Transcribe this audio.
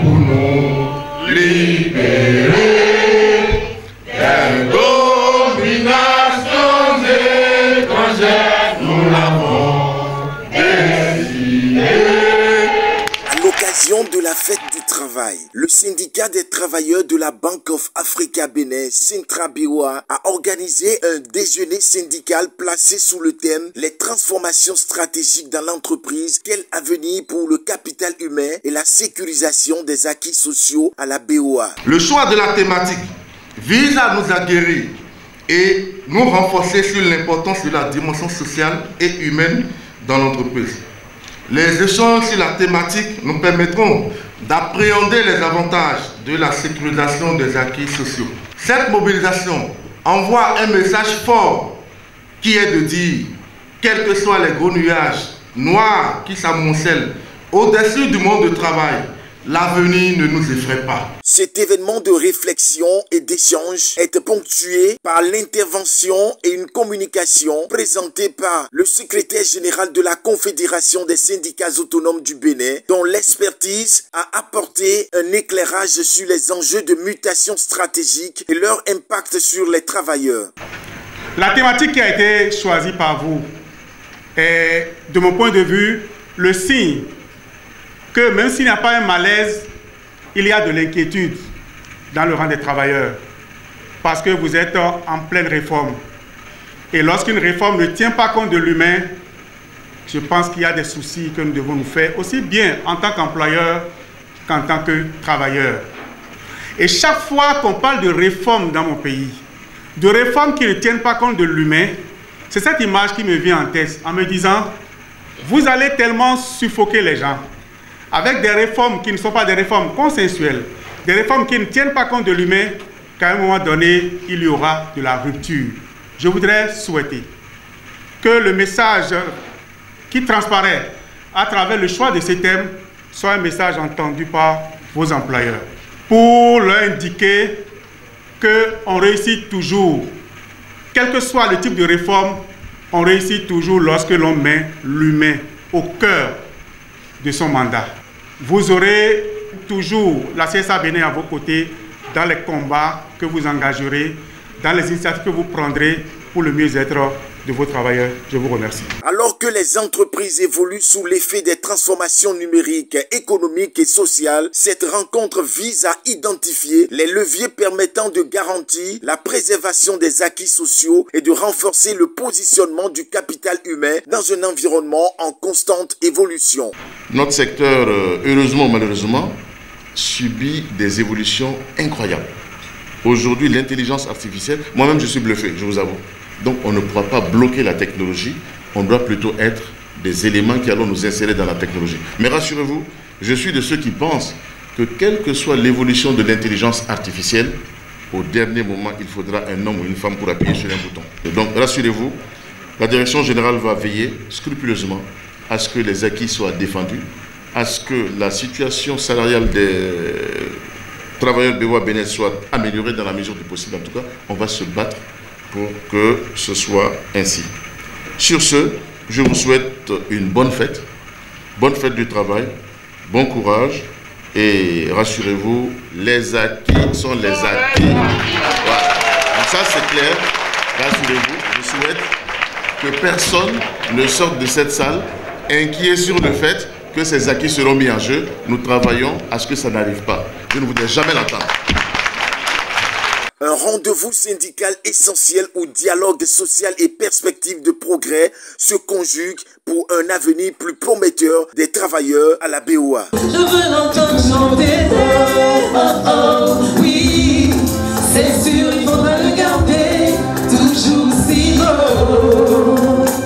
pour nous libérer des dominations étrangères. Nous l'avons décidé. À l'occasion de la fête du travail, le syndicat des travailleurs de la Bank of Africa Bénin, Sintra-BOA, a organisé un déjeuner syndical placé sous le thème « Les transformations stratégiques dans l'entreprise, quel avenir pour le capital humain et la sécurisation des acquis sociaux à la BOA ». Le choix de la thématique vise à nous aguerrir et nous renforcer sur l'importance de la dimension sociale et humaine dans l'entreprise. Les échanges sur la thématique nous permettront d'appréhender les avantages de la sécurisation des acquis sociaux. Cette mobilisation envoie un message fort qui est de dire, quels que soient les gros nuages noirs qui s'amoncellent au-dessus du monde du travail, l'avenir ne nous effraie pas. Cet événement de réflexion et d'échange est ponctué par l'intervention et une communication présentée par le secrétaire général de la Confédération des syndicats autonomes du Bénin, dont l'expertise a apporté un éclairage sur les enjeux de mutation stratégique et leur impact sur les travailleurs. La thématique qui a été choisie par vous est, de mon point de vue, le signe que même s'il n'y a pas un malaise, il y a de l'inquiétude dans le rang des travailleurs, parce que vous êtes en pleine réforme. Et lorsqu'une réforme ne tient pas compte de l'humain, je pense qu'il y a des soucis que nous devons nous faire, aussi bien en tant qu'employeur qu'en tant que travailleur. Et chaque fois qu'on parle de réforme dans mon pays, de réformes qui ne tiennent pas compte de l'humain, c'est cette image qui me vient en tête, en me disant, vous allez tellement suffoquer les gens, avec des réformes qui ne sont pas des réformes consensuelles, des réformes qui ne tiennent pas compte de l'humain, qu'à un moment donné, il y aura de la rupture. Je voudrais souhaiter que le message qui transparaît à travers le choix de ces thèmes soit un message entendu par vos employeurs, pour leur indiquer qu'on réussit toujours, quel que soit le type de réforme, on réussit toujours lorsque l'on met l'humain au cœur de son mandat. Vous aurez toujours la CSA Bénin à vos côtés dans les combats que vous engagerez, dans les initiatives que vous prendrez pour le mieux-être de vos travailleurs. Je vous remercie. Alors que les entreprises évoluent sous l'effet des transformations numériques, économiques et sociales, cette rencontre vise à identifier les leviers permettant de garantir la préservation des acquis sociaux et de renforcer le positionnement du capital humain dans un environnement en constante évolution. Notre secteur, heureusement ou malheureusement, subit des évolutions incroyables. Aujourd'hui, l'intelligence artificielle, moi-même je suis bluffé, je vous avoue. Donc on ne pourra pas bloquer la technologie, on doit plutôt être des éléments qui allons nous insérer dans la technologie. Mais rassurez-vous, je suis de ceux qui pensent que quelle que soit l'évolution de l'intelligence artificielle, au dernier moment, il faudra un homme ou une femme pour appuyer sur un bouton. Et donc rassurez-vous, la direction générale va veiller scrupuleusement à ce que les acquis soient défendus, à ce que la situation salariale des travailleurs BOA Bénin soit améliorée dans la mesure du possible. En tout cas, on va se battre pour que ce soit ainsi. Sur ce, je vous souhaite une bonne fête du travail, bon courage et rassurez-vous, les acquis sont les acquis. Voilà. Donc ça c'est clair, rassurez-vous, je souhaite que personne ne sorte de cette salle inquiet sur le fait que ces acquis seront mis en jeu. Nous travaillons à ce que ça n'arrive pas. Je ne voudrais jamais l'entendre. Un rendez-vous syndical essentiel où dialogue social et perspectives de progrès se conjuguent pour un avenir plus prometteur des travailleurs à la BOA. Je veux l'entendre chanter. Oh, oh, oh.